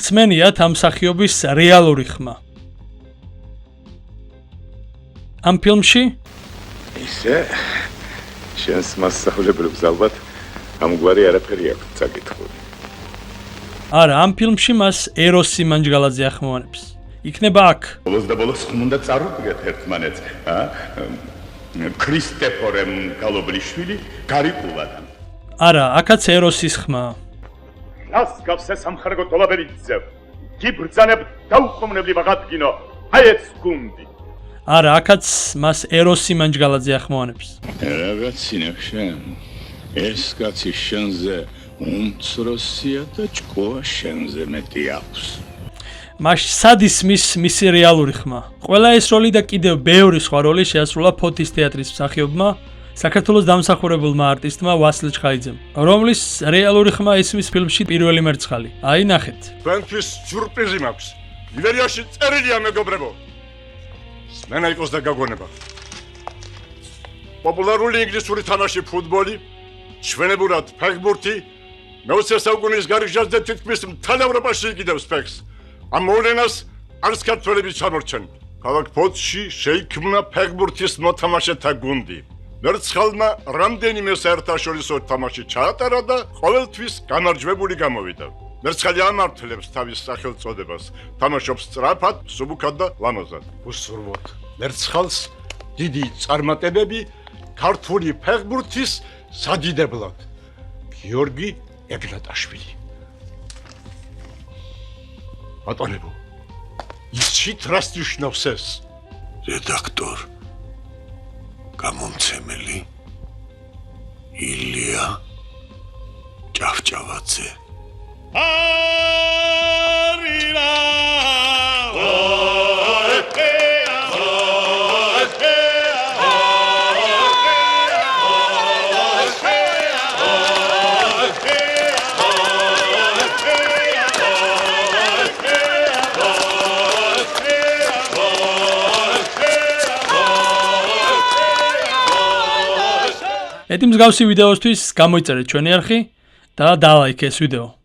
რწმენიათ ამ მსახიობის რეალური ხმა. ამ ფილმში ისე შენს მასწავლებლებს ალბათ ამგვარი არაფერი აქვს წაკითხული. არა, ამ ფილმში მას ეროსი მანჯგალაძე ახმოვანებს. იქნება აქ. ბოლოს და ბოლოს ხომ უნდა წარუდგეთ ერთმანეთს, ქრისტეფორემ გალობლიშვილი გარიკულადა. არა, აქაც ეროსის ხმა. რას გავსე სამხარგო დოლაბერიძე? გიბრძანებ დაუყოვნებლი ვაღადგინო. აი ეს გუნდი. არა, აქაც მას ეროსი მანჯგალაძე ახმოვანებს. რაღაცინებ შენ. ეს კაცი შენზე უმცროსია და ჭკუა შენზე მეტი აქვს. მას სად ისმის მისი რეალური ხმა? ყველა ეს როლი და კიდევ ბევრი სხვა როლი შეასრულა ფოთის თეატრის მსახიობმა, საქართველოს დამსახურებულმა არტისტმა ვასილ ჩხაიძემ, რომლის რეალური ხმა ისმის ფილმში პირველი მერცხალი. აი ნახეთ. თქვენთვის სიურპრიზი მაქვს. ივერიაში წერილია მეგობრებო. სმენა იყოს და გაგონება. პოპულარული ინგლისური თამაში ფუტბოლი, ჩვენებურად ფეხბურთი, მე-20 საუკუნის გარიგჟაზე თითქმის მთელ ევროპაში იკიდებს ფეხს. ამ მოვლენას არც ქართველები ჩამორჩენ. ქალაქ ფოთში შეიქმნა ფეხბურთის მოთამაშეთა გუნდი. მერცხალმა რამდენიმე საერთაშორისო თამაში ჩაატარა და ყოველთვის გამარჯვებული გამოვიდა. მერცხალი ამართლებს თავის სახელწოდებას, თამაშობს სწრაფად, მსუბუქად და ლამაზად. უსურვოთ მერცხალს დიდი წარმატებები ქართული ფეხბურთის სადიდებლად. გიორგი ეგნატაშვილი. ბატონებო, იცით რას ნიშნავს ეს? რედაქტორ გამომცემელი ილია ჭავჭავაძე. ეტი მსგავსი ვიდეოსთვის გამოიწერეთ ჩვენი არხი და დალაიქეთ ეს ვიდეო.